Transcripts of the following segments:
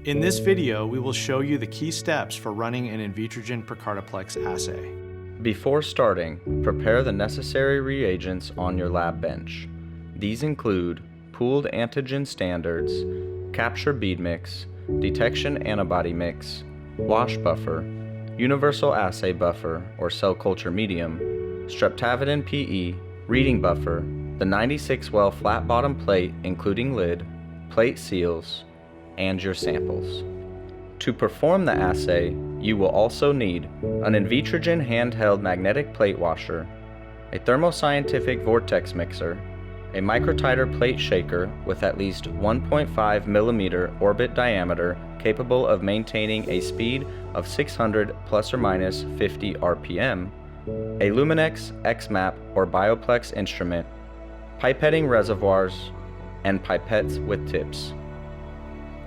In this video, we will show you the key steps for running an Invitrogen ProcartaPlex assay. Before starting, prepare the necessary reagents on your lab bench. These include pooled antigen standards, capture bead mix, detection antibody mix, wash buffer, universal assay buffer or cell culture medium, streptavidin-PE, reading buffer, the 96-well flat bottom plate including lid, plate seals, and your samples. To perform the assay, you will also need an Invitrogen handheld magnetic plate washer, a Thermo vortex mixer, a microtiter plate shaker with at least 1.5 millimeter orbit diameter capable of maintaining a speed of 600 plus or minus 50 RPM, a Luminex XMAP or Bioplex instrument, pipetting reservoirs, and pipettes with tips.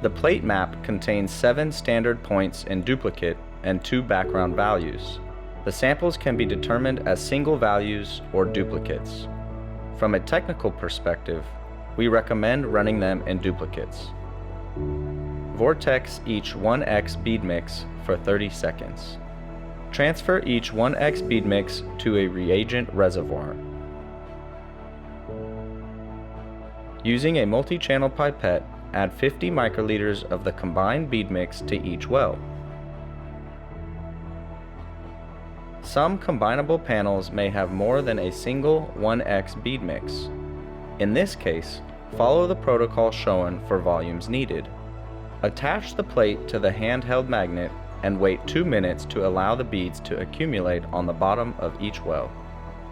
The plate map contains 7 standard points in duplicate and 2 background values. The samples can be determined as single values or duplicates. From a technical perspective, we recommend running them in duplicates. Vortex each 1x bead mix for 30 seconds. Transfer each 1x bead mix to a reagent reservoir. Using a multi-channel pipette, add 50 microliters of the combined bead mix to each well. Some combinable panels may have more than a single 1x bead mix. In this case, follow the protocol shown for volumes needed. Attach the plate to the handheld magnet and wait 2 minutes to allow the beads to accumulate on the bottom of each well.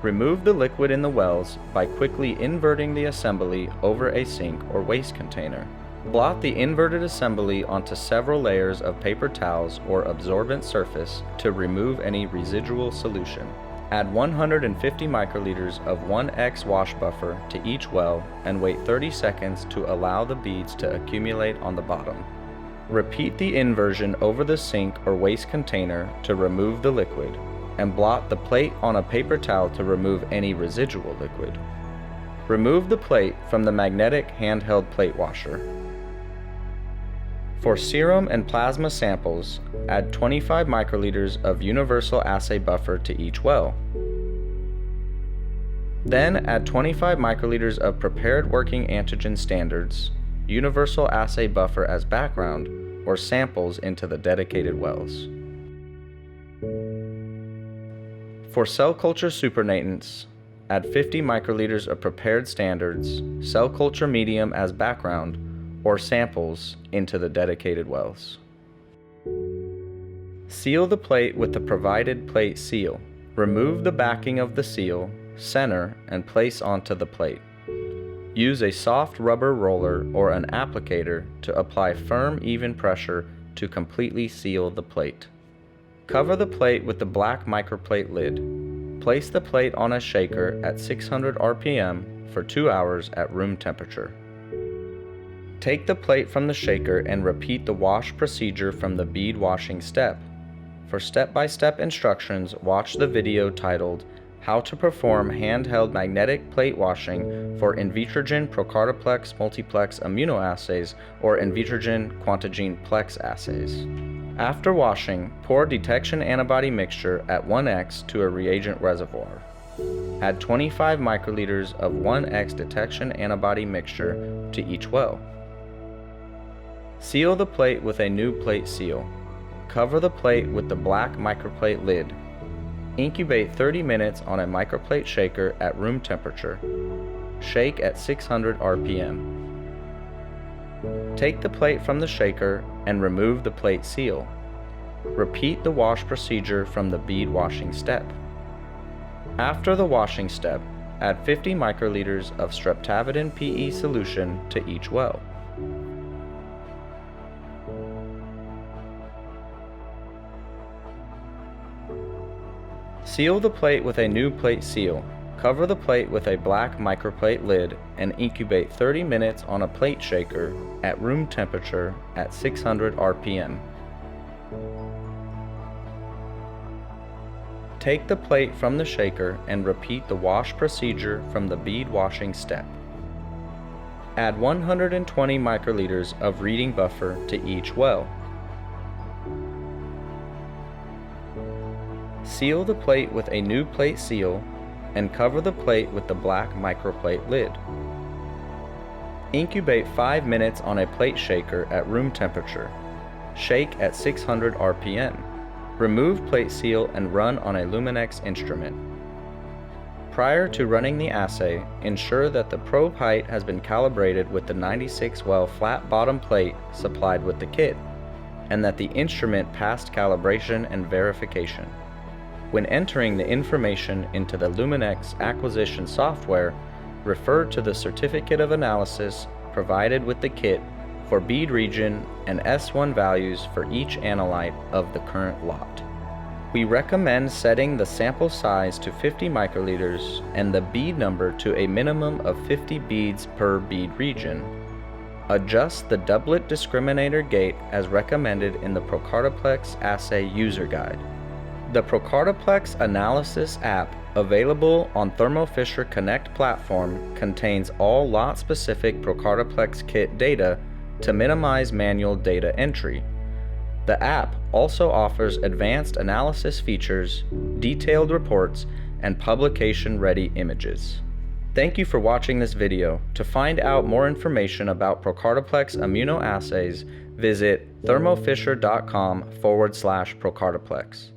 Remove the liquid in the wells by quickly inverting the assembly over a sink or waste container. Blot the inverted assembly onto several layers of paper towels or absorbent surface to remove any residual solution. Add 150 microliters of 1x wash buffer to each well and wait 30 seconds to allow the beads to accumulate on the bottom. Repeat the inversion over the sink or waste container to remove the liquid, and blot the plate on a paper towel to remove any residual liquid. Remove the plate from the magnetic handheld plate washer. For serum and plasma samples, add 25 microliters of universal assay buffer to each well. Then add 25 microliters of prepared working antigen standards, universal assay buffer as background, or samples into the dedicated wells. For cell culture supernatants, add 50 microliters of prepared standards, cell culture medium as background, or samples into the dedicated wells. Seal the plate with the provided plate seal. Remove the backing of the seal, center, and place onto the plate. Use a soft rubber roller or an applicator to apply firm, even pressure to completely seal the plate. Cover the plate with the black microplate lid. Place the plate on a shaker at 600 RPM for 2 hours at room temperature. Take the plate from the shaker and repeat the wash procedure from the bead washing step. For step-by-step instructions, watch the video titled How to Perform Handheld Magnetic Plate Washing for Invitrogen ProcartaPlex Multiplex Immunoassays or Invitrogen Quantigene Plex Assays. After washing, pour detection antibody mixture at 1x to a reagent reservoir. Add 25 microliters of 1x detection antibody mixture to each well. Seal the plate with a new plate seal. Cover the plate with the black microplate lid. Incubate 30 minutes on a microplate shaker at room temperature. Shake at 600 RPM. Take the plate from the shaker and remove the plate seal. Repeat the wash procedure from the bead washing step. After the washing step, add 50 microliters of streptavidin-PE solution to each well. Seal the plate with a new plate seal. Cover the plate with a black microplate lid and incubate 30 minutes on a plate shaker at room temperature at 600 RPM. Take the plate from the shaker and repeat the wash procedure from the bead washing step. Add 120 microliters of reading buffer to each well. Seal the plate with a new plate seal and cover the plate with the black microplate lid. Incubate 5 minutes on a plate shaker at room temperature. Shake at 600 RPM. Remove plate seal and run on a Luminex instrument. Prior to running the assay, ensure that the probe height has been calibrated with the 96 well flat bottom plate supplied with the kit, and that the instrument passed calibration and verification. When entering the information into the Luminex acquisition software, refer to the certificate of analysis provided with the kit for bead region and S1 values for each analyte of the current lot. We recommend setting the sample size to 50 microliters and the bead number to a minimum of 50 beads per bead region. Adjust the doublet discriminator gate as recommended in the ProcartaPlex Assay user guide. The ProcartaPlex Analysis app, available on Thermo Fisher Connect platform, contains all lot-specific ProcartaPlex kit data to minimize manual data entry. The app also offers advanced analysis features, detailed reports, and publication-ready images. Thank you for watching this video. To find out more information about ProcartaPlex immunoassays, visit thermofisher.com/ProcartaPlex.